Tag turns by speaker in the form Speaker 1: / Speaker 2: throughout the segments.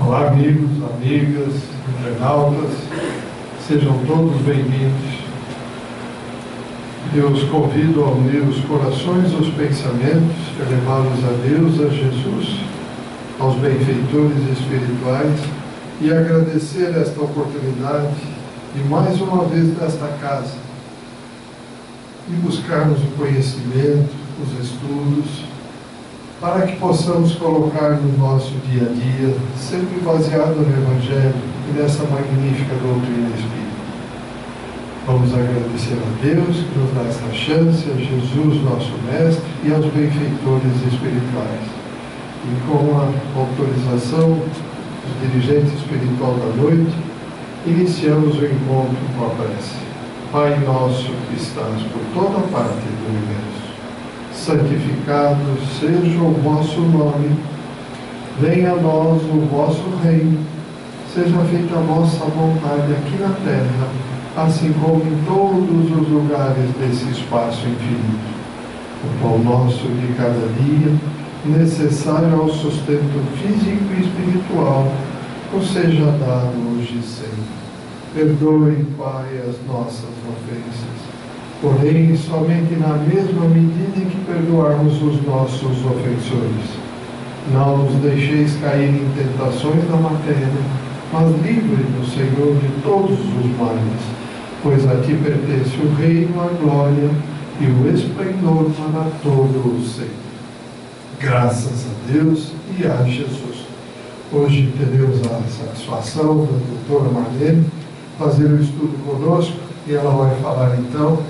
Speaker 1: Olá, amigos, amigas, internautas, sejam todos bem-vindos. Eu os convido a unir os corações e os pensamentos, elevá-los a Deus, a Jesus, aos benfeitores espirituais e agradecer esta oportunidade de mais uma vez nesta casa e buscarmos o conhecimento, os estudos, para que possamos colocar no nosso dia a dia, sempre baseado no Evangelho e nessa magnífica doutrina espírita. Vamos agradecer a Deus que nos dá esta chance, a Jesus, nosso Mestre, e aos benfeitores espirituais. E com a autorização do dirigente espiritual da noite, iniciamos o encontro com a prece. Pai nosso que estás por toda parte do universo, santificado seja o vosso nome, venha a nós o vosso reino, seja feita a vossa vontade aqui na terra, assim como em todos os lugares desse espaço infinito. O pão nosso de cada dia, necessário ao sustento físico e espiritual, nos seja dado hoje e sempre. Perdoe, Pai, as nossas ofensas, porém, somente na mesma medida em que perdoarmos os nossos ofensores. Não nos deixeis cair em tentações da matéria, mas livre-nos, Senhor, de todos os males, pois a Ti pertence o reino, a glória e o esplendor para todo o sempre. Graças a Deus e a Jesus. Hoje teremos a satisfação da doutora Marlene fazer o estudo conosco e ela vai falar então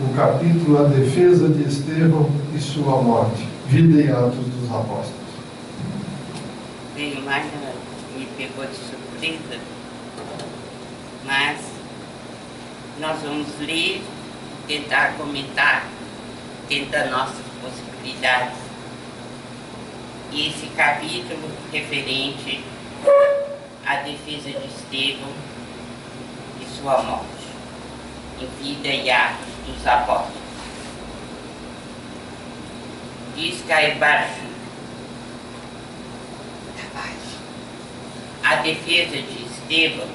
Speaker 1: o capítulo A Defesa de Estevão e Sua Morte, Vida e Atos dos Apóstolos.
Speaker 2: Veio mais, me pegou de surpresa, mas nós vamos ler, tentar comentar dentro das nossas possibilidades. E esse capítulo referente à defesa de Estevão e sua morte, em Vida e Atos dos Apóstolos. Diz Caibara a defesa de Estevão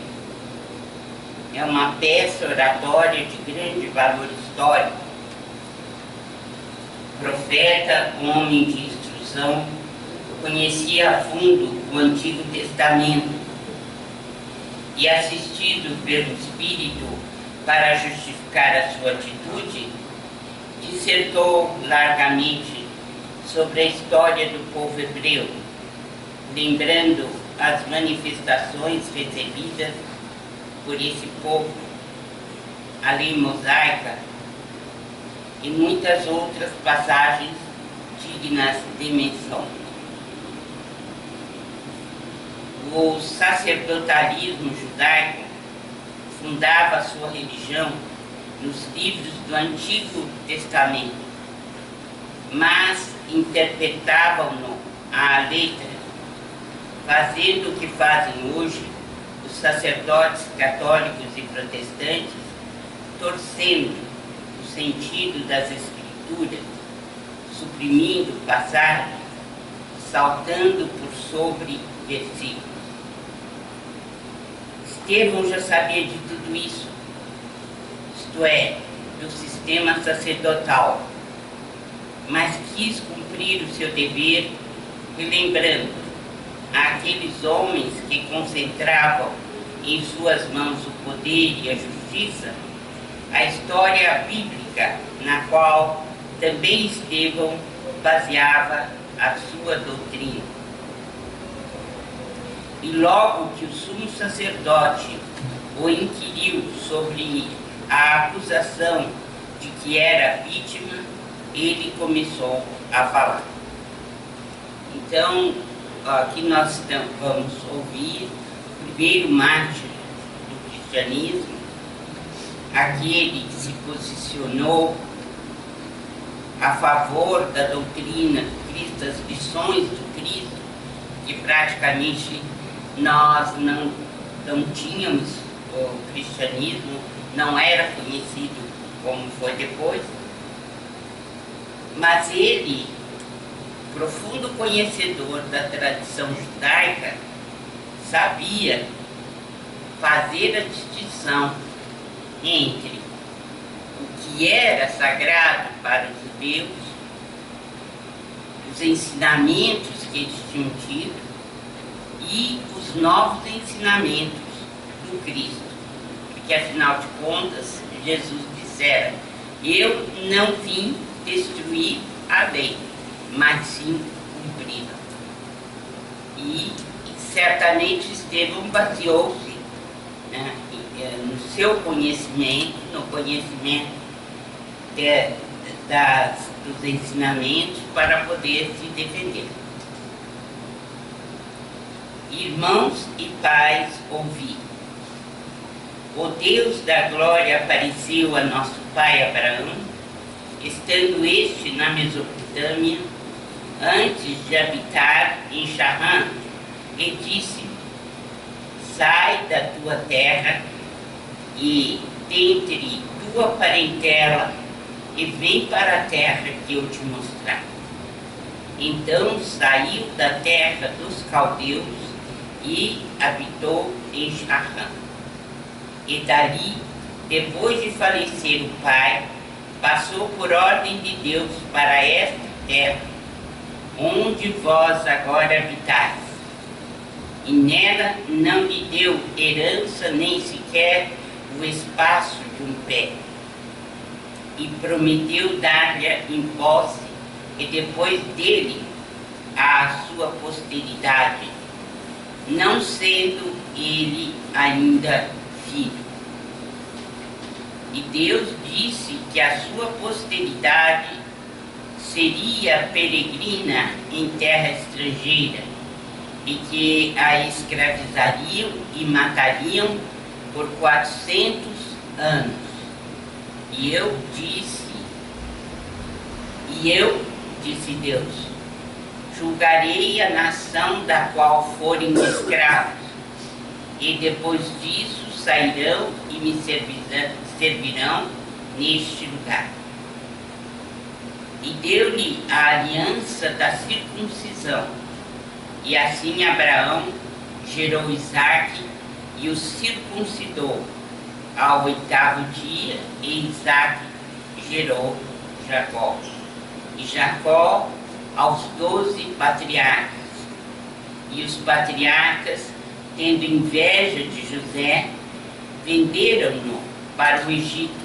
Speaker 2: é uma peça oratória de grande valor histórico. Profeta, homem de instrução, conhecia a fundo o Antigo Testamento e, assistido pelo Espírito para justificar a sua atitude, dissertou largamente sobre a história do povo hebreu, lembrando as manifestações recebidas por esse povo, a lei mosaica e muitas outras passagens dignas de menção. O sacerdotalismo judaico fundava sua religião nos livros do Antigo Testamento, mas interpretavam-no à letra, fazendo o que fazem hoje os sacerdotes católicos e protestantes, torcendo o sentido das Escrituras, suprimindo passagens, saltando por sobre versículos. Estevão já sabia de tudo isso, isto é, do sistema sacerdotal, mas quis cumprir o seu dever, relembrando àqueles homens que concentravam em suas mãos o poder e a justiça, a história bíblica na qual também Estevão baseava a sua doutrina. E logo que o sumo sacerdote o inquiriu sobre a acusação de que era vítima, ele começou a falar. Então, aqui nós vamos ouvir o primeiro mártir do cristianismo, aquele que se posicionou a favor da doutrina das lições do Cristo, que praticamente nós não tínhamos, o cristianismo não era conhecido como foi depois, mas ele, profundo conhecedor da tradição judaica, sabia fazer a distinção entre o que era sagrado para os judeus, os ensinamentos que eles tinham tido e os novos ensinamentos do Cristo. Porque, afinal de contas, Jesus dissera: eu não vim destruir a lei, mas sim cumpri-la. E certamente Estevão baseou-se, né, no seu conhecimento, no conhecimento dos ensinamentos para poder se defender. Irmãos e pais, ouvi. O Deus da glória apareceu a nosso pai Abraão, estando este na Mesopotâmia, antes de habitar em Charrã, e disse: sai da tua terra e dentre tua parentela e vem para a terra que eu te mostrar. Então saiu da terra dos caldeus e habitou em Charrã. E dali, depois de falecer o pai, passou por ordem de Deus para esta terra, onde vós agora habitais. E nela não lhe deu herança nem sequer o espaço de um pé. E prometeu dar-lhe em posse, e depois dele, à sua posteridade, não sendo ele ainda filho. E Deus disse que a sua posteridade seria peregrina em terra estrangeira, e que a escravizariam e matariam por 400 anos. E eu disse Deus, julgarei a nação da qual forem escravos, e depois disso sairão e me servirão neste lugar. E deu-lhe a aliança da circuncisão. E assim Abraão gerou Isaque e o circuncidou ao 8º dia, e Isaque gerou Jacó. E Jacó aos 12 patriarcas. E os patriarcas, tendo inveja de José, venderam-no para o Egito.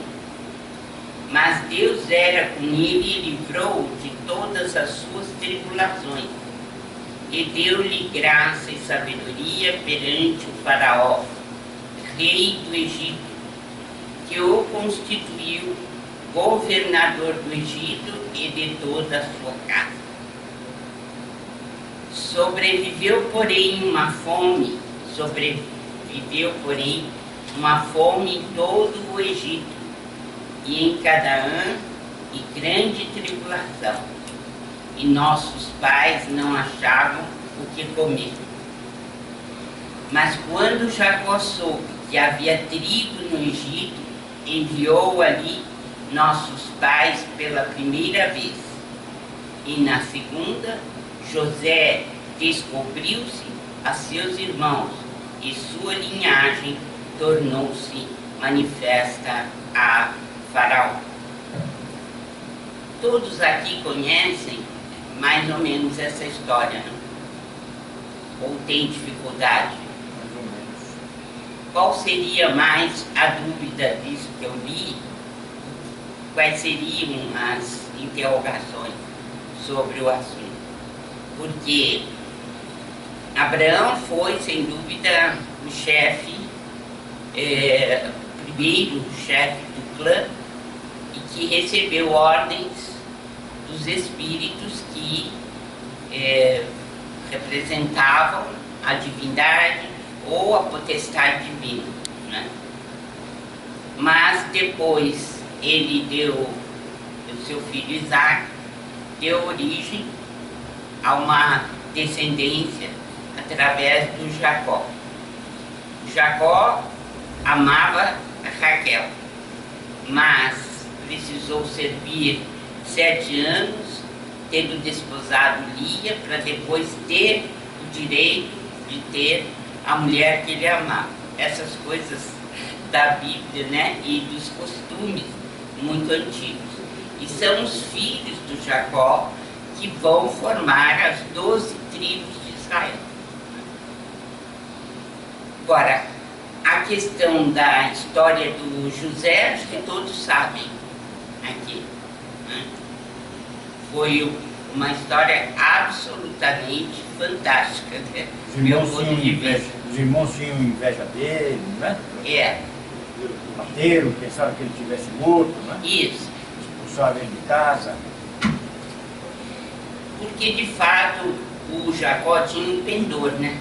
Speaker 2: Mas Deus era com ele e livrou-o de todas as suas tribulações. E deu-lhe graça e sabedoria perante o faraó, rei do Egito, que o constituiu governador do Egito e de toda a sua casa. Sobreviveu, porém, uma fome em todo o Egito, e em Canaã, e grande tribulação. E nossos pais não achavam o que comer. Mas quando Jacó soube que havia trigo no Egito, enviou ali nossos pais pela primeira vez. E na segunda, José descobriu-se a seus irmãos, e sua linhagem tornou-se manifesta a Faraó. Todos aqui conhecem mais ou menos essa história, não? Ou tem dificuldade? Mais ou menos. Qual seria mais a dúvida disso que eu li? Quais seriam as interrogações sobre o assunto? Porque Abraão foi, sem dúvida, o chefe, primeiro chefe do clã, e que recebeu ordens dos espíritos que representavam a divindade ou a potestade divina, né? Mas depois ele deu, o seu filho Isaque, deu origem a uma descendência através do Jacó. Jacó amava Raquel, mas precisou servir 7 anos, tendo desposado Lia, para depois ter o direito de ter a mulher que ele amava. Essas coisas da Bíblia, né, e dos costumes muito antigos. E são os filhos do Jacó que vão formar as 12 tribos de Israel. Agora, a questão da história do José, acho que todos sabem aqui, né? Foi uma história absolutamente fantástica, né?
Speaker 3: Os irmãos tinham inveja dele, né?
Speaker 2: É.
Speaker 3: Bateram, pensaram que ele tivesse morto, né?
Speaker 2: Isso.
Speaker 3: Expulsaram ele de casa.
Speaker 2: Porque, de fato, o Jacó tinha um pendor, né?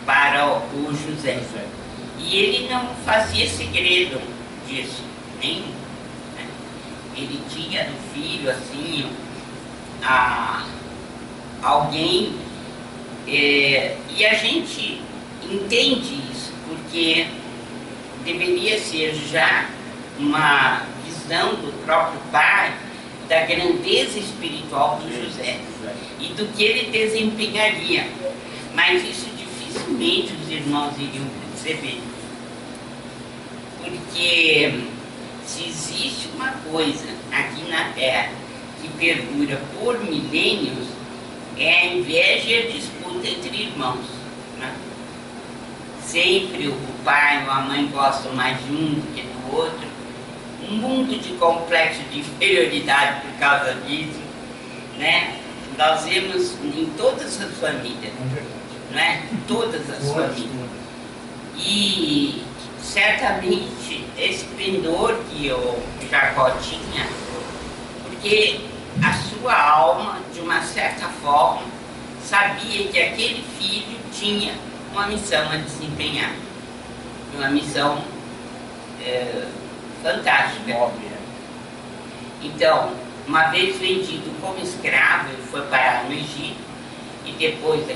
Speaker 2: Para o José. E ele não fazia segredo disso, nem. Né? Ele tinha no filho, assim, alguém. E a gente entende isso, porque deveria ser já uma visão do próprio pai da grandeza espiritual do José e do que ele desempenharia. Mas isso dificilmente os irmãos iriam perceber. Porque se existe uma coisa aqui na Terra que perdura por milênios, é a inveja e a disputa entre irmãos. Né? Sempre o pai ou a mãe gostam mais de um do que do outro. Um mundo de complexo de inferioridade por causa disso, né? Nós vemos em todas as famílias, né? Todas as famílias. E certamente esse pendor que o Jacó tinha, porque a sua alma, de uma certa forma, sabia que aquele filho tinha uma missão a desempenhar. Uma missão fantástica. Então, uma vez vendido como escravo, ele foi parar no Egito, e depois de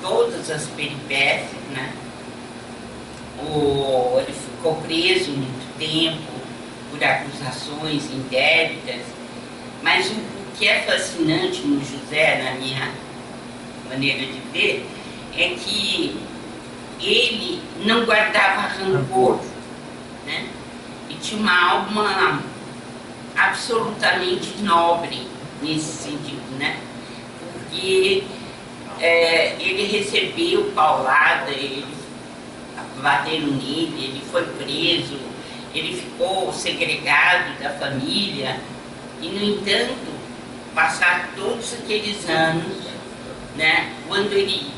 Speaker 2: todas as peripécias, né? Ele ficou preso muito tempo por acusações indébitas. Mas o que é fascinante no José, na minha maneira de ver, é que ele não guardava rancor, né? E tinha uma alma absolutamente nobre nesse sentido, né? Porque ele recebeu paulada, ele bateram nele, ele foi preso, ele ficou segregado da família. E, no entanto, passar todos aqueles anos, né, quando ele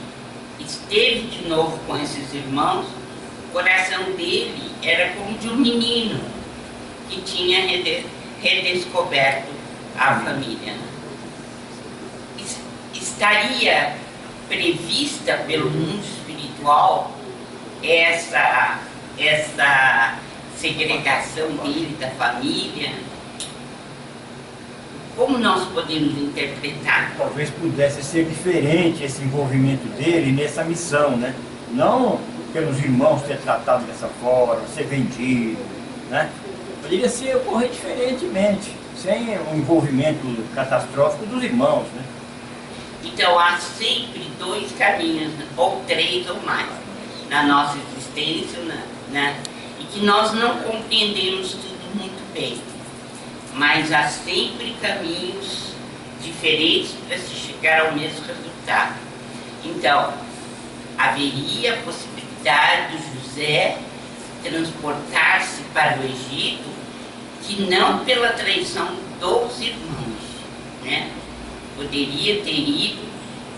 Speaker 2: esteve de novo com esses irmãos, o coração dele era como de um menino que tinha redescoberto a família. Estaria prevista pelo mundo espiritual essa segregação dele da família? Como nós podemos interpretar?
Speaker 3: Talvez pudesse ser diferente esse envolvimento dele nessa missão, né? Não pelos irmãos ter tratado dessa forma, ser vendido, né? Poderia ser ocorrer diferentemente, sem o envolvimento catastrófico dos irmãos, né?
Speaker 2: Então há sempre dois caminhos, ou três ou mais, na nossa existência, né? E que nós não compreendemos tudo muito bem. Mas há sempre caminhos diferentes para se chegar ao mesmo resultado. Então, haveria a possibilidade do José transportar-se para o Egito, que não pela traição dos irmãos, né? Poderia ter ido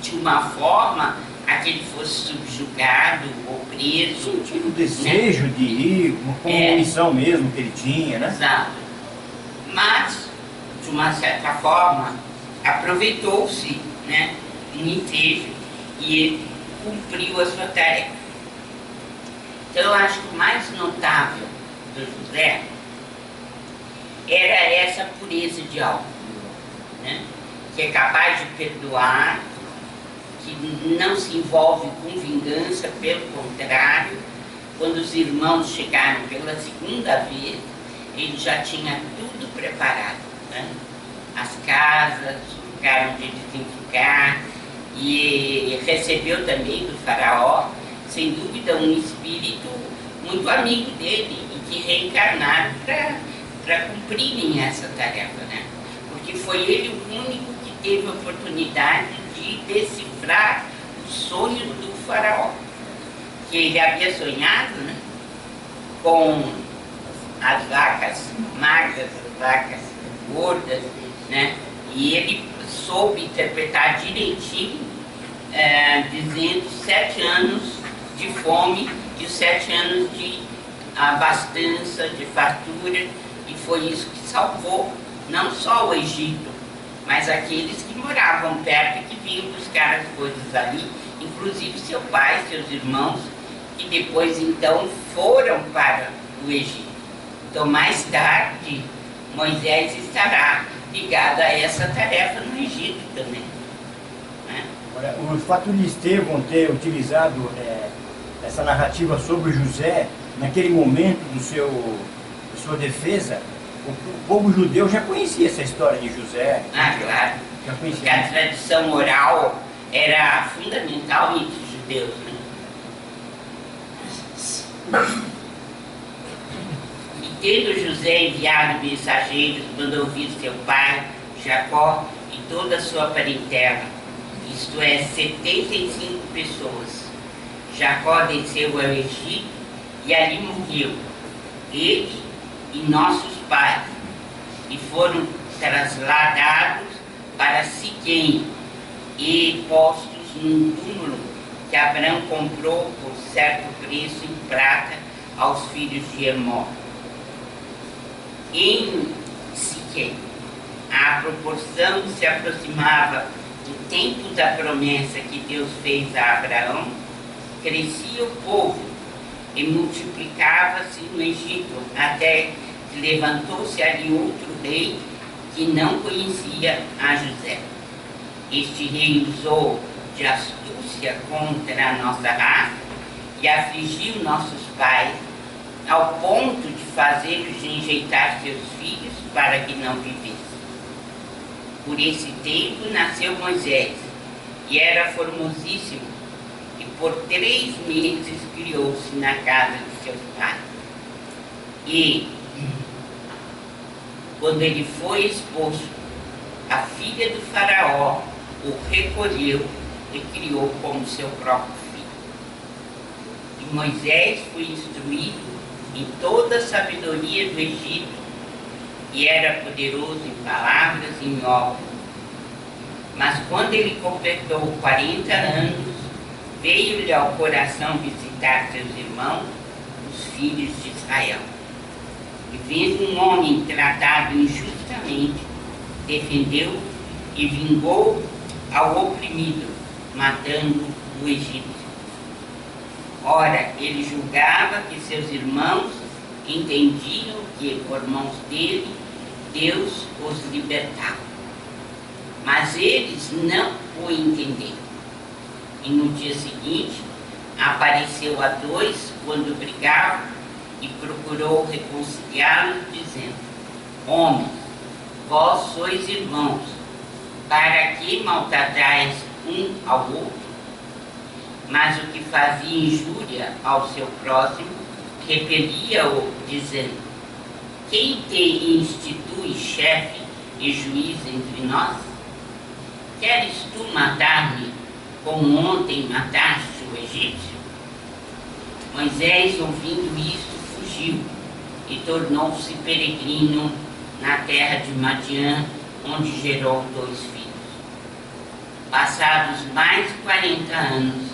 Speaker 2: de uma forma a que ele fosse subjugado ou preso.
Speaker 3: Tinha o desejo, né, de ir, como missão mesmo que ele tinha, né?
Speaker 2: Exato. Mas, de uma certa forma, aproveitou-se, né, um ensejo e ele cumpriu a sua tarefa. Então, eu acho que o mais notável do José era essa pureza de alma, né, que é capaz de perdoar, que não se envolve com vingança, pelo contrário, quando os irmãos chegaram pela segunda vez, ele já tinha tudo preparado, né? As casas, o lugar onde eles iam ficar, e recebeu também do faraó sem dúvida, um espírito muito amigo dele e que reencarnaram para cumprirem essa tarefa, né? Porque foi ele o único que teve a oportunidade de decifrar os sonhos do faraó, que ele havia sonhado, né, com as vacas magras, as vacas gordas, né? E ele soube interpretar direitinho, dizendo 7 anos de fome e 7 anos de abastança, de fartura, e foi isso que salvou não só o Egito, mas aqueles que moravam perto e que vinham buscar as coisas ali, inclusive seu pai, seus irmãos, que depois então foram para o Egito. Então mais tarde Moisés estará ligado a essa tarefa no Egito também, né?
Speaker 3: Olha, o fato de Estevão ter utilizado essa narrativa sobre José naquele momento da sua defesa, o povo judeu já conhecia essa história de José.
Speaker 2: Ah, claro.
Speaker 3: Já
Speaker 2: Porque
Speaker 3: conhecia.
Speaker 2: a tradição oral era fundamental entre os judeus, né? E tendo José enviado mensageiros, mandou vir seu pai, Jacó, e toda a sua parentela, isto é, 75 pessoas. Jacó desceu ao Egito e ali morreu, ele e nossos pais, e foram trasladados para Siquém e postos num túmulo que Abraão comprou por certo preço em prata aos filhos de Emó. Em Siquém, à proporção que se aproximava do tempo da promessa que Deus fez a Abraão, crescia o povo e multiplicava-se no Egito, até que levantou-se ali outro rei que não conhecia a José. Este rei usou de astúcia contra a nossa raça e afligiu nossos pais, ao ponto de fazê-los enjeitar seus filhos para que não vivessem. Por esse tempo nasceu Moisés, e era formosíssimo, e por 3 meses criou-se na casa de seus pais. E, quando ele foi exposto, a filha do faraó o recolheu e criou como seu próprio filho. E Moisés foi instruído em toda a sabedoria do Egito, e era poderoso em palavras e em obras. Mas quando ele completou 40 anos, veio-lhe ao coração visitar seus irmãos, os filhos de Israel. E vendo um homem tratado injustamente, defendeu e vingou ao oprimido, matando o egípcio. Ora, ele julgava que seus irmãos entendiam que, por mãos dele, Deus os libertava. Mas eles não o entenderam. E no dia seguinte, apareceu a 2 quando brigavam e procurou reconciliá-los, dizendo: Homens, vós sois irmãos, para que maltratais um ao outro? Mas o que fazia injúria ao seu próximo, repelia-o, dizendo: Quem te institui chefe e juiz entre nós? Queres tu matar-me como ontem mataste o egípcio? Moisés, ouvindo isto, fugiu e tornou-se peregrino na terra de Madiã, onde gerou 2 filhos. Passados mais de 40 anos,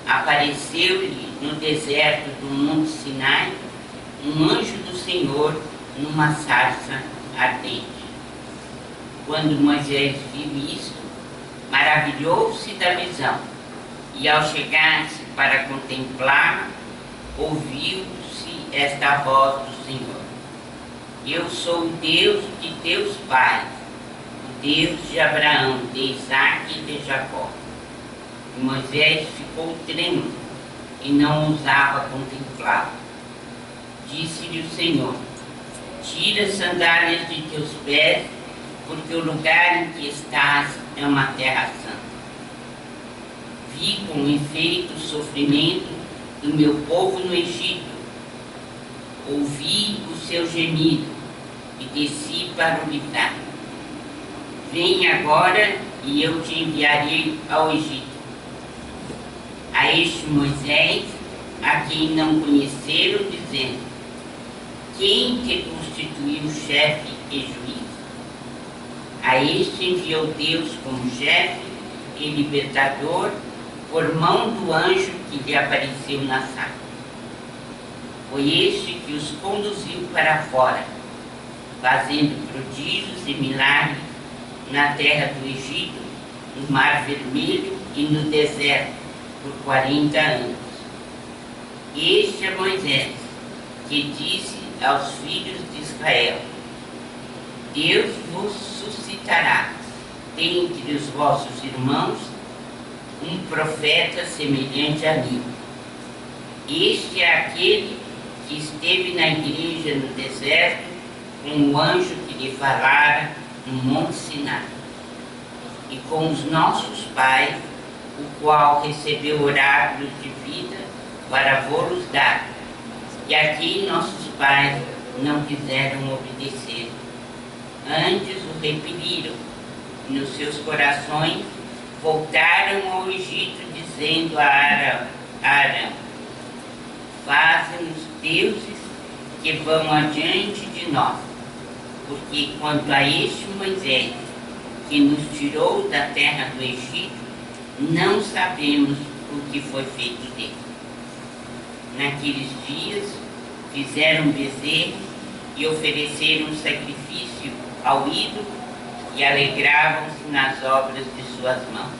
Speaker 2: apareceu-lhe no deserto do Monte Sinai um anjo do Senhor numa sarça ardente. Quando Moisés viu isto, maravilhou-se da visão, e ao chegar-se para contemplar, ouviu-se esta voz do Senhor: Eu sou o Deus de teus pais, o Deus de Abraão, de Isaque e de Jacó. E Moisés ficou trêmulo e não ousava contemplá-lo. Disse-lhe o Senhor: Tira as sandálias de teus pés, porque o lugar em que estás é uma terra santa. Vi com efeito o sofrimento do meu povo no Egito. Ouvi o seu gemido e desci para o livrar. Vem agora e eu te enviarei ao Egito. A este Moisés, a quem não conheceram, dizendo: quem te constituiu chefe e juiz? A este enviou Deus como chefe e libertador por mão do anjo que lhe apareceu na sala. Foi este que os conduziu para fora, fazendo prodígios e milagres na terra do Egito, no Mar Vermelho e no deserto, por 40 anos. Este é Moisés, que disse aos filhos de Israel: Deus vos suscitará dentre os vossos irmãos um profeta semelhante a mim. Este é aquele que esteve na igreja no deserto com o anjo que lhe falara no Monte Sinai, e com os nossos pais, o qual recebeu oráculos de vida para vô-los dar, e a quem nossos pais não quiseram obedecer. Antes o repeliram, e nos seus corações voltaram ao Egito, dizendo a Arão: faze-nos deuses que vão adiante de nós, porque quanto a este Moisés, que nos tirou da terra do Egito, não sabemos o que foi feito dele. Naqueles dias fizeram bezerro e ofereceram sacrifício ao ídolo e alegravam-se nas obras de suas mãos.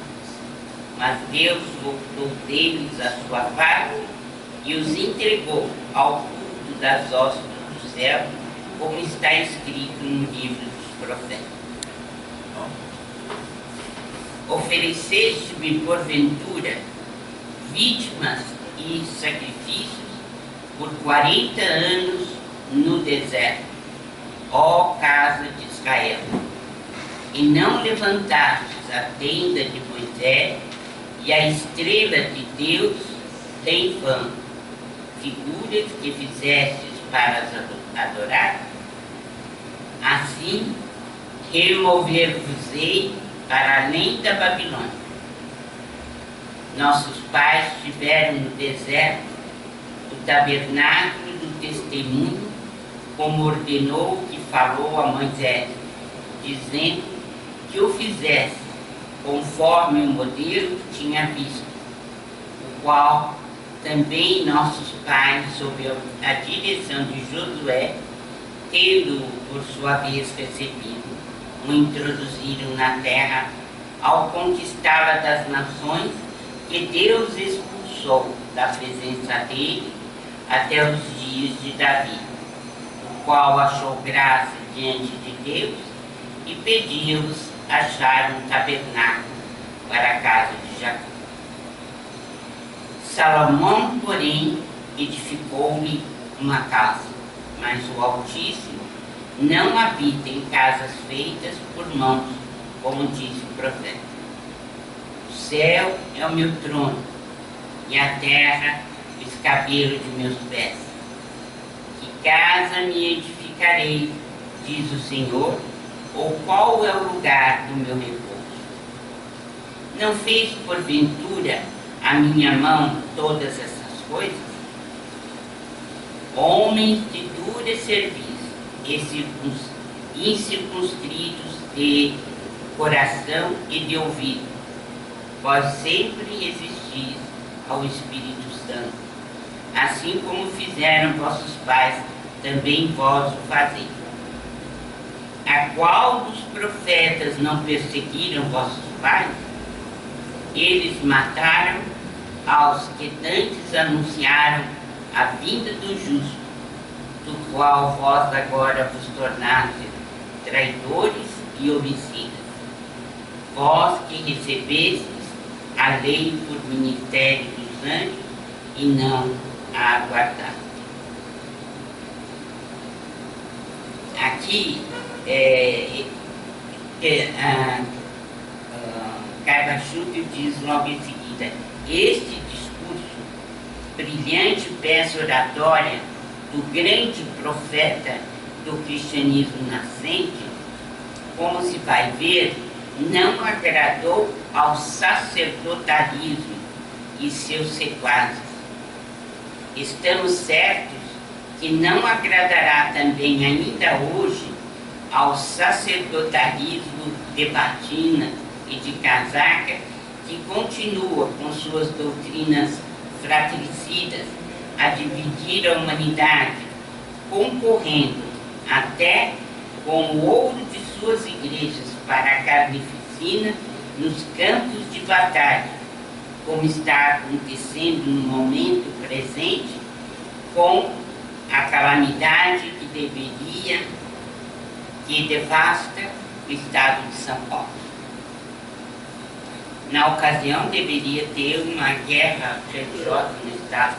Speaker 2: Mas Deus voltou deles a sua face e os entregou ao culto das hostes do céu, como está escrito no livro dos profetas. Ofereceste-me porventura vítimas e sacrifícios por 40 anos no deserto, ó casa de Israel, e não levantastes a tenda de Moisés e a estrela de Deus tem fama, figuras que fizestes para as adorar? Assim remover-vos-ei para além da Babilônia. Nossos pais tiveram no deserto o tabernáculo do testemunho, como ordenou que falou a Moisés, dizendo que o fizesse conforme o modelo que tinha visto, o qual também nossos pais, sob a direção de Josué, tendo por sua vez recebido, o introduziram na terra ao conquistá-la das nações que Deus expulsou da presença dele até os dias de Davi, o qual achou graça diante de Deus e pediu-os achar um tabernáculo para a casa de Jacó. Salomão, porém, edificou-lhe uma casa, mas o Altíssimo não habita em casas feitas por mãos, como diz o profeta. O céu é o meu trono, e a terra o escabelo de meus pés. Que casa me edificarei, diz o Senhor, ou qual é o lugar do meu repouso? Não fez porventura a minha mão todas essas coisas? Homens de dura serviço e incircunscritos de coração e de ouvido, vós sempre resistis ao Espírito Santo, assim como fizeram vossos pais, também vós o fazeis. A qual dos profetas não perseguiram vossos pais? Eles mataram aos que dantes anunciaram a vinda do justo, do qual vós agora vos tornastes traidores e homicidas. Vós que recebestes a lei por ministério dos anjos e não a aguardaste. Aqui, Carvajal diz logo em seguida: este discurso brilhante peça oratória do grande profeta do cristianismo nascente, como se vai ver, não agradou ao sacerdotalismo e seus sequazes. Estamos certos que não agradará também ainda hoje ao sacerdotalismo de batina e de casaca, que continua com suas doutrinas fratricidas a dividir a humanidade, concorrendo até com o ouro de suas igrejas para a carnificina nos campos de batalha, como está acontecendo no momento presente com a calamidade que devasta o estado de São Paulo. Na ocasião, deveria ter uma guerra religiosa no estado.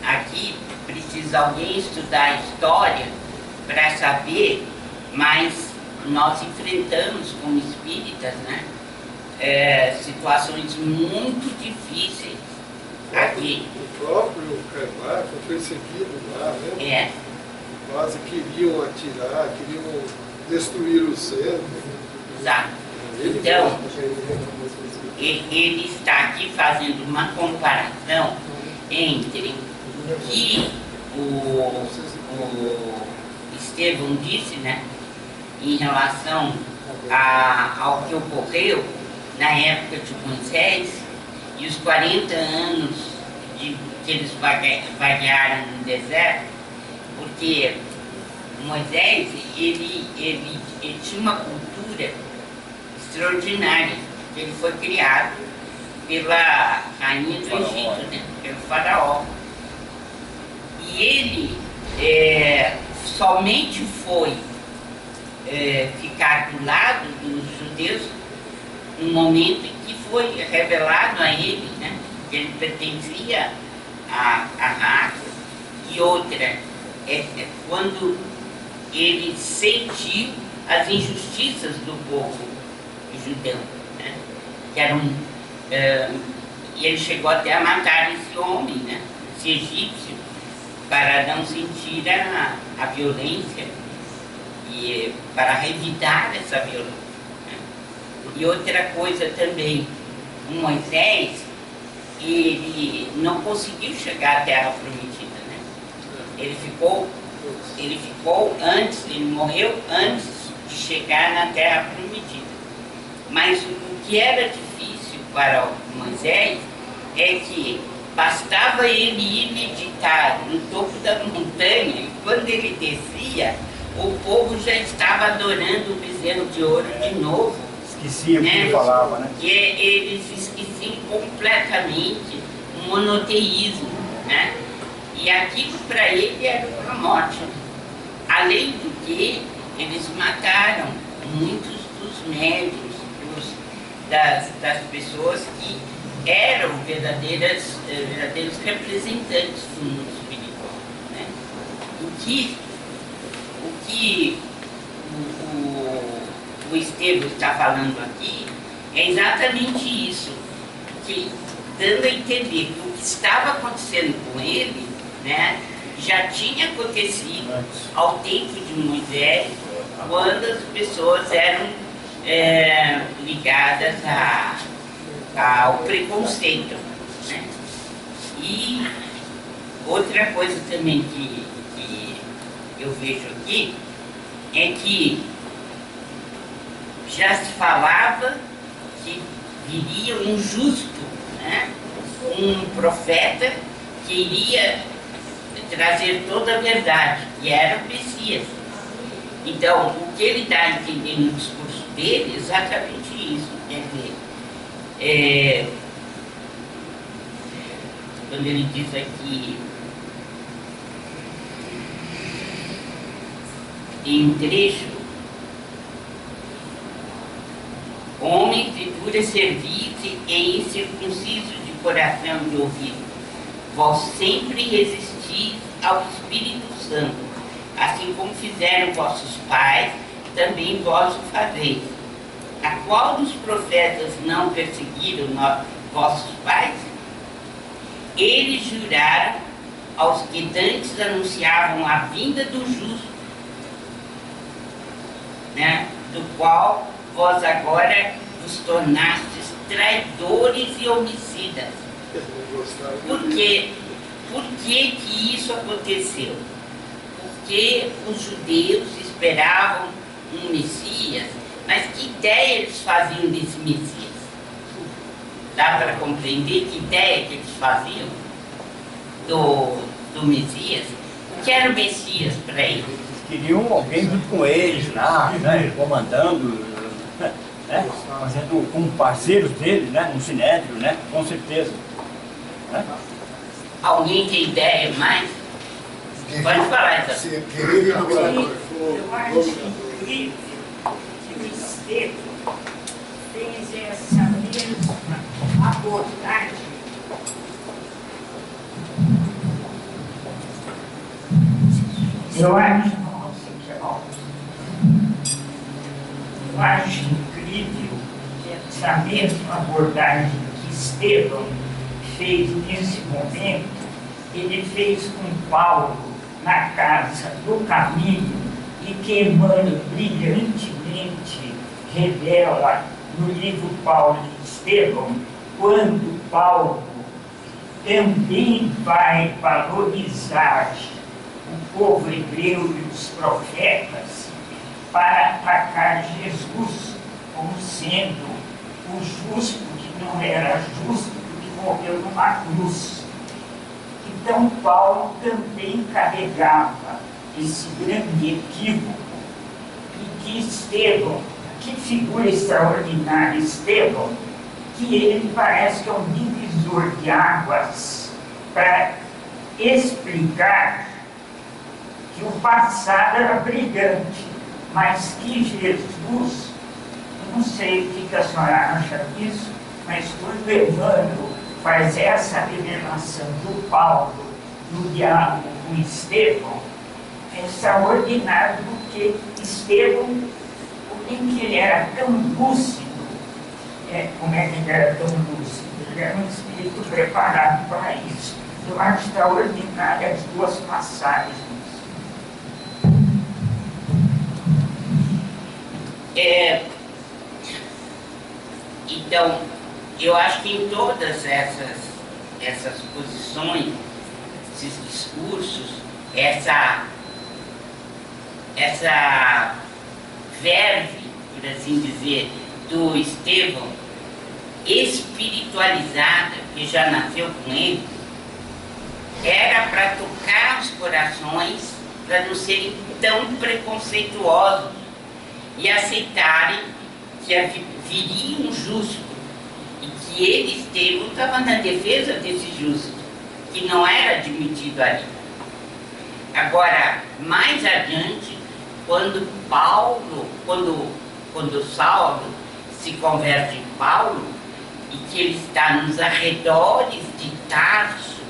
Speaker 2: Aqui precisa alguém estudar a história para saber, mas nós enfrentamos como espíritas, né, situações muito difíceis aqui.
Speaker 1: O próprio Carvalho foi perseguido lá, né?
Speaker 2: É.
Speaker 1: Quase queriam atirar, queriam destruir o centro.
Speaker 2: Exato. Então, ele está aqui fazendo uma comparação entre o que o Estevão disse, né, em relação ao que ocorreu na época de Moisés e os 40 anos que eles vaguearam no deserto, porque Moisés ele tinha uma cultura extraordinária. Ele foi criado pela rainha do Egito, né? Pelo faraó. E ele somente foi ficar do lado dos judeus no momento em que foi revelado a ele, né, que ele pertencia à raça. E outra, quando ele sentiu as injustiças do povo judeu, né, que eram, e ele chegou até a matar esse homem, né, esse egípcio, para não sentir a violência e para revidar essa violência. Né. E outra coisa também, o Moisés, ele não conseguiu chegar à Terra Prometida, né? Ele ficou antes, ele morreu antes de chegar na Terra Prometida. Mas o que era difícil para o Moisés é que bastava ele ir meditar no topo da montanha, e quando ele descia, o povo já estava adorando o bezerro de ouro de novo.
Speaker 3: Esquecia o que ele falava, né?
Speaker 2: E eles esqueciam completamente o monoteísmo, né? E aquilo para ele era uma morte. Além do que, eles mataram muitos dos médios, das pessoas que eram verdadeiros representantes do mundo espiritual, né? O que o Estevão está falando aqui é exatamente isso, que dando a entender que o que estava acontecendo com ele, né, já tinha acontecido ao tempo de Moisés, quando as pessoas eram ligadas ao preconceito, né? E outra coisa também que eu vejo aqui é que já se falava que viria um justo, né? Um profeta que iria trazer toda a verdade, que era o Messias. Então, o que ele dá a entender no discurso dele é exatamente isso. Quer dizer, quando ele diz aqui, em um trecho, homens de dura serviço e incircuncisos de coração e de ouvido, vós sempre resistis ao Espírito Santo, assim como fizeram vossos pais, também vós o fazeis. A qual dos profetas não perseguiram vossos pais? eles juraram aos que dantes anunciavam a vinda do justo, né, do qual vós agora vos tornastes traidores e homicidas. Por quê? Por que que isso aconteceu? Porque os judeus esperavam um Messias, mas que ideia eles faziam desse Messias? Dá para compreender que ideia que eles faziam do Messias? O que era o Messias para eles?
Speaker 3: Eles queriam alguém junto com eles lá, né, comandando, né, fazendo como parceiros deles, né, no Sinédrio, né, com certeza. Né?
Speaker 2: Alguém tem ideia mais? Pode falar, então.
Speaker 4: Eu acho incrível que o Estevão fez essa mesma abordagem. Eu acho incrível que essa mesma abordagem que Estevão fez nesse momento, ele fez com Paulo na casa do caminho, e que Emmanuel brilhantemente revela no livro Paulo e Estevão, quando Paulo também vai valorizar o povo hebreu e os profetas para atacar Jesus como sendo o justo que não era justo, que morreu numa cruz. Então Paulo também carregava esse grande equívoco, e que Estevão, que figura extraordinária Estevão, que ele parece que é um divisor de águas para explicar que o passado era brilhante, mas que Jesus, eu não sei o que a senhora acha disso, mas quando Emmanuel faz essa revelação do Paulo no diálogo com Estevão, é extraordinário, porque Estevão, por que ele era tão lúcido, como é que ele era tão lúcido? Ele era um espírito preparado para isso. Eu acho extraordinário as duas passagens.
Speaker 2: Então, eu acho que em todas essas posições, esses discursos, essa verve, por assim dizer, do Estevão, espiritualizada, que já nasceu com ele, era para tocar os corações, para não serem tão preconceituosos e aceitarem que viria um justo, e que ele, Estevão, estava na defesa desse justo, que não era admitido ali. Agora, mais adiante, quando Saulo se converte em Paulo, e que ele está nos arredores de Tarso,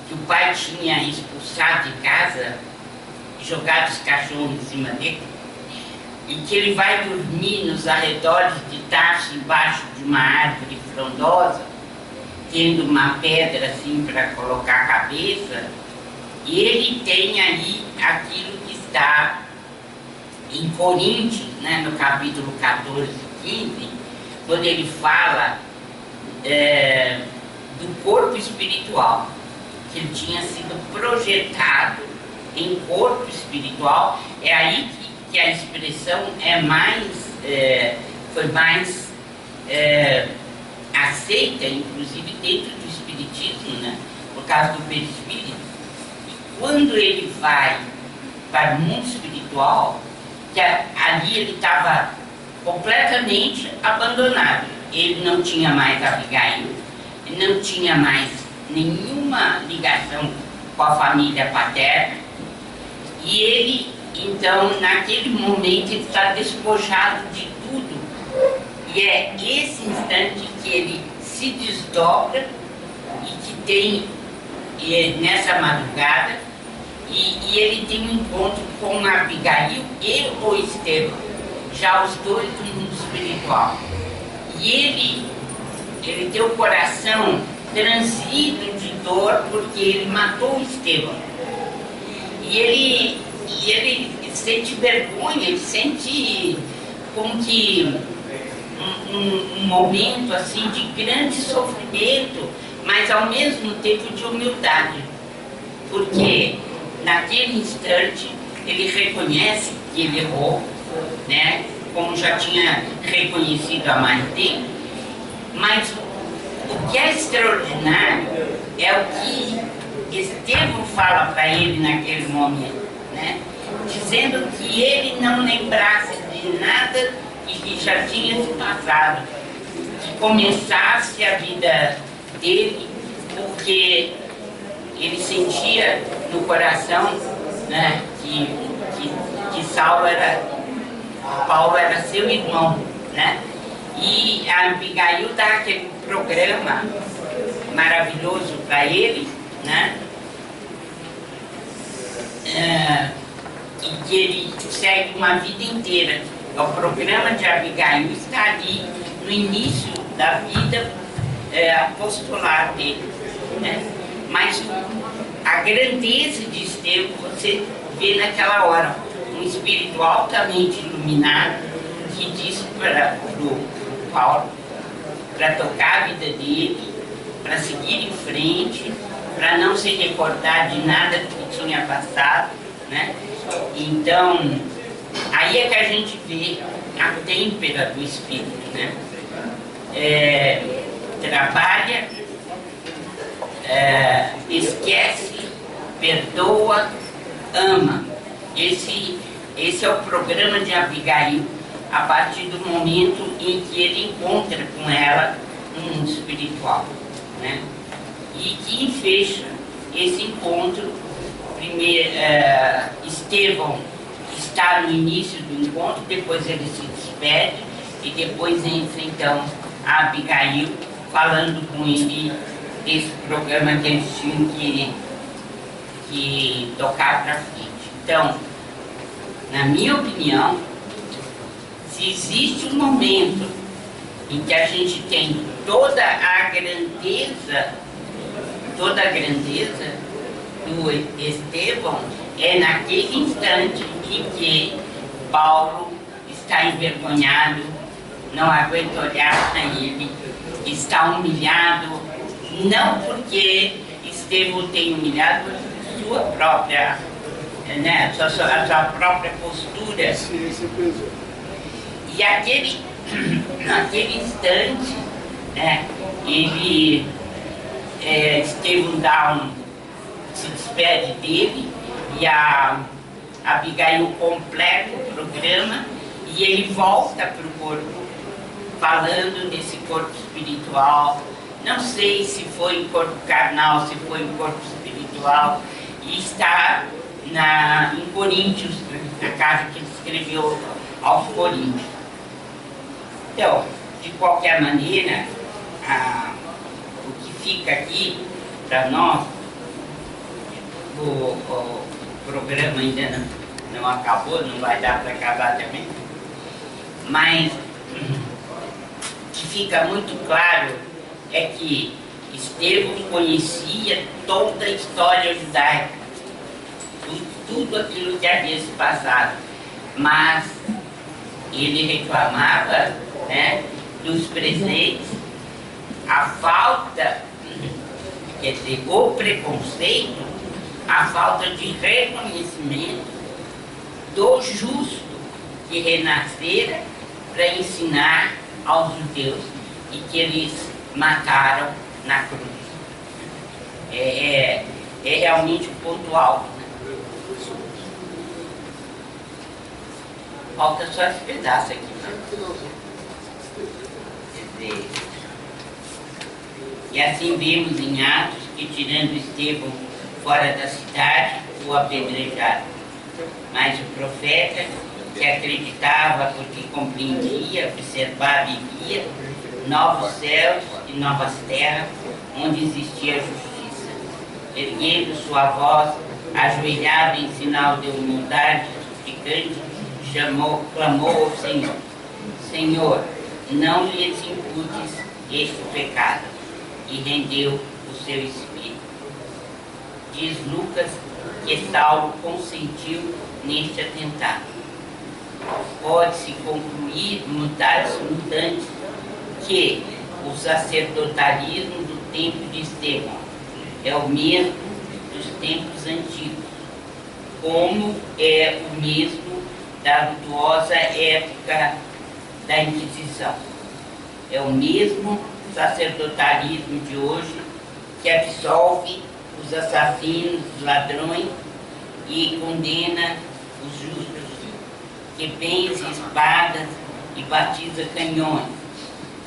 Speaker 2: que o pai tinha expulsado de casa, jogado os cachorros em cima dele, e que ele vai dormir nos arredores de Tarso, embaixo de uma árvore frondosa, tendo uma pedra assim para colocar a cabeça, e ele tem aí aquilo que está em Coríntios, né, no capítulo 14 e 15, quando ele fala do corpo espiritual, que ele tinha sido projetado em corpo espiritual. É aí que a expressão foi mais aceita, inclusive dentro do Espiritismo, né, por causa do perispírito. E quando ele vai para o mundo espiritual, que ali ele estava completamente abandonado. Ele não tinha mais Abigail, não tinha mais nenhuma ligação com a família paterna, e ele, então, naquele momento, ele está despojado de tudo, e é esse instante que ele se desdobra e que tem, nessa madrugada, e ele tem um encontro com a Abigail e o Estevão, já os dois do mundo espiritual. E ele tem o coração transido de dor porque ele matou o Estevão. E ele sente vergonha, ele sente como que um momento assim de grande sofrimento, mas ao mesmo tempo de humildade. Porque naquele instante ele reconhece que ele errou, né? Como já tinha reconhecido a mãe dele, mas o que é extraordinário é o que Estevão fala para ele naquele momento, né? Dizendo que ele não lembrasse de nada e que já tinha se passado, que começasse a vida dele, porque ele sentia no coração, né, que Paulo era seu irmão, né? E a Abigail dá aquele programa maravilhoso para ele, né? E que ele segue uma vida inteira. O programa de Abigail está ali no início da vida apostolar dele, né? Mas a grandeza de Estevão você vê naquela hora, um espírito altamente iluminado que diz para o Paulo para tocar a vida dele, para seguir em frente, para não se recordar de nada que tinha passado, né? Então, aí é que a gente vê a têmpera do espírito, né? Trabalha, esquece, perdoa, ama. Esse é o programa de Abigail, a partir do momento em que ele encontra com ela no mundo espiritual, né? E que fecha esse encontro. Primeiro, Estevão está no início do encontro, depois ele se despede e depois entra então a Abigail falando com ele desse programa que eles tinham que tocar para frente. Então, na minha opinião, se existe um momento em que a gente tem toda a grandeza do Estevão, é naquele instante em que Paulo está envergonhado, não aguenta olhar para ele, está humilhado, não porque Estevão tem humilhado, mas sua própria, né, a sua própria postura. E naquele instante, né, Estevão se despede dele e a Abigail completa o programa e ele volta para o corpo, falando desse corpo espiritual. Não sei se foi em corpo carnal, se foi em corpo espiritual, e está em Coríntios, na carta que ele escreveu aos Coríntios. Então, de qualquer maneira, o que fica aqui para nós, o programa ainda não acabou, não vai dar para acabar também, mas o que fica muito claro é que Estevão conhecia toda a história judaica, tudo aquilo que havia se passado, mas ele reclamava, né, dos presentes, a falta, quer dizer, o preconceito, a falta de reconhecimento do justo que renascera para ensinar aos judeus e que eles mataram na cruz. É realmente um ponto alto, né? Falta só esse pedaço aqui, né? E assim vimos em Atos que, tirando Estevão fora da cidade, o apedrejaram. Mas o profeta, que acreditava porque compreendia, observava e via novos céus e novas terras, onde existia justiça. Erguendo sua voz, ajoelhado em sinal de humildade, suplicante, clamou ao Senhor: Senhor, não lhes imputes este pecado. e rendeu o seu espírito. Diz Lucas que Saulo consentiu neste atentado. Pode-se concluir, mutatis mutandis, que o sacerdotalismo do tempo de Estevão é o mesmo dos tempos antigos, como é o mesmo da lutuosa época da Inquisição. É o mesmo sacerdotalismo de hoje que absolve os assassinos, os ladrões e condena os justos, que benze espadas e batiza canhões,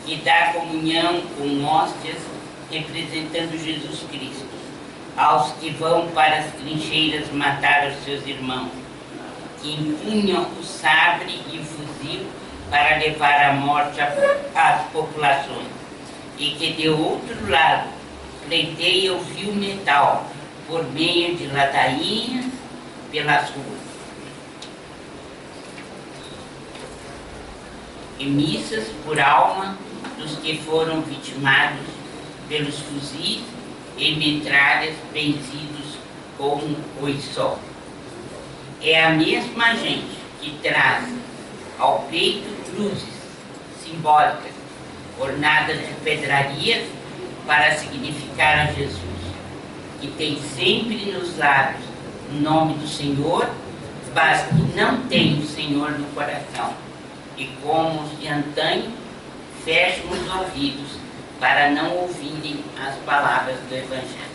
Speaker 2: que dá comunhão com hóstias representando Jesus Cristo, aos que vão para as trincheiras matar os seus irmãos, que empunham o sabre e o fuzil para levar a morte às populações, e que de outro lado pleiteia o fio metal por meio de ladainhas pelas ruas. E missas por alma dos que foram vitimados pelos fuzis e metralhas benzidos com o sol. É a mesma gente que traz ao peito cruzes simbólicas, ornadas de pedrarias para significar a Jesus, que tem sempre nos lábios o nome do Senhor, mas que não tem o Senhor no coração, e como os de antanho, fecham os ouvidos para não ouvirem as palavras do Evangelho.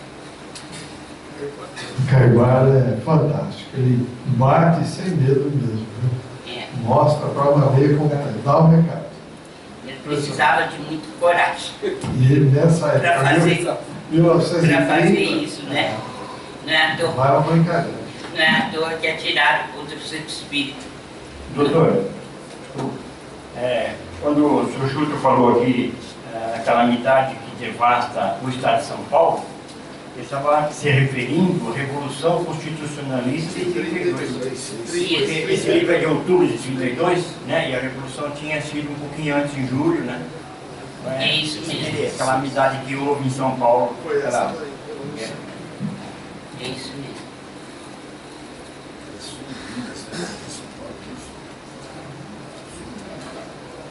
Speaker 1: Caibara é fantástico, ele bate sem medo mesmo, né? Mostra para valer como dá o recado.
Speaker 2: Ele precisava de muito coragem
Speaker 1: E nessa época,
Speaker 2: para fazer
Speaker 1: 1930,
Speaker 2: isso, né? Não é à toa,
Speaker 1: vai uma brincadeira.
Speaker 2: não é à toa que atiraram contra o seu espírito.
Speaker 3: Doutor, quando o senhor Chuto falou aqui da calamidade que devasta o estado de São Paulo, ele estava se referindo à Revolução Constitucionalista de 32. Porque esse livro é de outubro de 32, né? E a Revolução tinha sido um pouquinho antes, em julho, né?
Speaker 2: É isso mesmo.
Speaker 3: A calamidade que houve em São Paulo foi essa.
Speaker 2: É isso mesmo.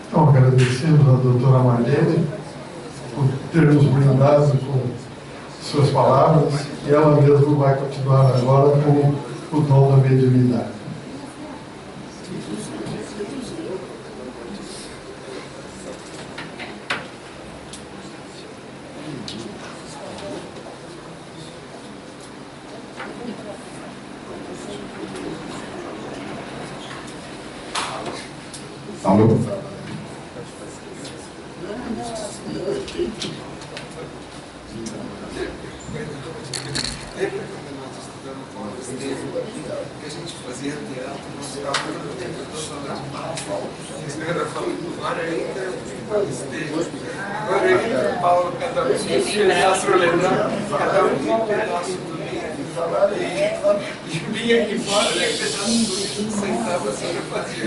Speaker 1: Então, agradecemos a doutora Marlene por ter nos brindado com suas palavras, e ela mesma vai continuar agora com o dom da mediunidade.
Speaker 5: Alô?
Speaker 6: Que a gente fazia teatro, nós ficávamos no tempo agora ainda, Paulo, cada um tinha um pedaço lembrando, cada um tinha um pedaço do livro. E vinha aqui fora, né, pedaço do livro, sentava assim e fazia.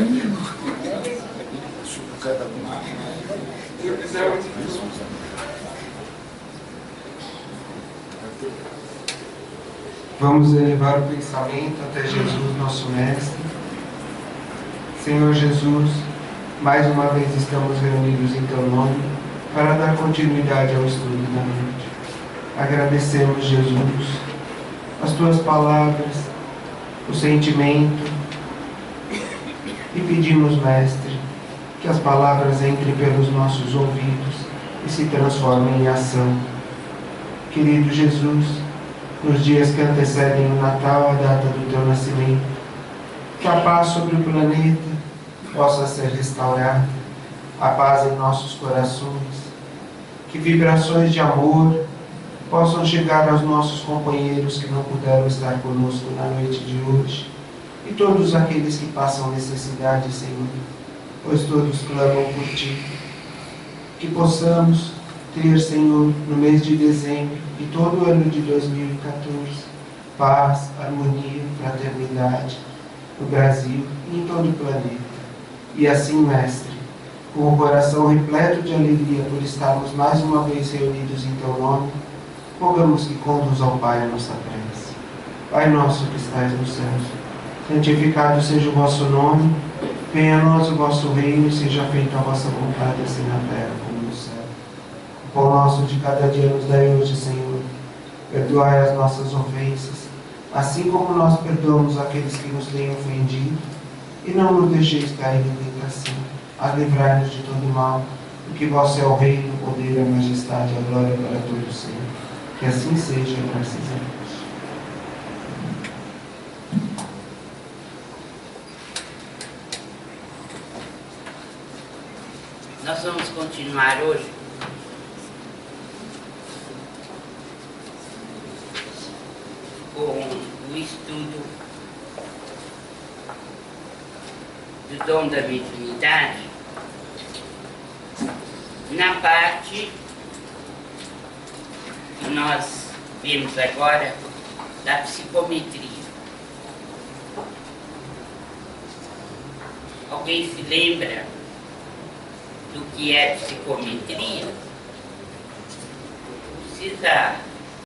Speaker 6: Eu precisava de tudo. Vamos elevar o pensamento até Jesus, nosso Mestre. Senhor Jesus, mais uma vez estamos reunidos em Teu nome para dar continuidade ao estudo da noite. Agradecemos, Jesus, as Tuas palavras, o sentimento, e pedimos, Mestre, que as palavras entrem pelos nossos ouvidos e se transformem em ação. Querido Jesus, nos dias que antecedem o Natal, a data do Teu nascimento, que a paz sobre o planeta possa ser restaurada, a paz em nossos corações, que vibrações de amor possam chegar aos nossos companheiros que não puderam estar conosco na noite de hoje, e todos aqueles que passam necessidade, Senhor, pois todos clamam por Ti. Que possamos ter, Senhor, no mês de dezembro e todo o ano de 2014, paz, harmonia, fraternidade no Brasil e em todo o planeta. E assim, Mestre, Com o coração repleto de alegria por estarmos mais uma vez reunidos em Teu nome, rogamos que conduza ao Pai a nossa prece. Pai nosso que estais nos céus, santificado seja o vosso nome, venha a nós o vosso reino e seja feita a vossa vontade, assim na terra como no céu. O pão nosso de cada dia nos dai hoje, Senhor. Perdoai as nossas ofensas, assim como nós perdoamos aqueles que nos têm ofendido, e não nos deixeis cair em tentação, mas livrai-nos de todo mal, porque vosso é o reino, o poder, a majestade e a glória para todos sempre. Que assim seja, graças a Deus.
Speaker 2: Nós vamos continuar hoje com o estudo do dom da mediunidade na parte que nós vemos agora da psicometria. Alguém se lembra do que é psicometria? Precisa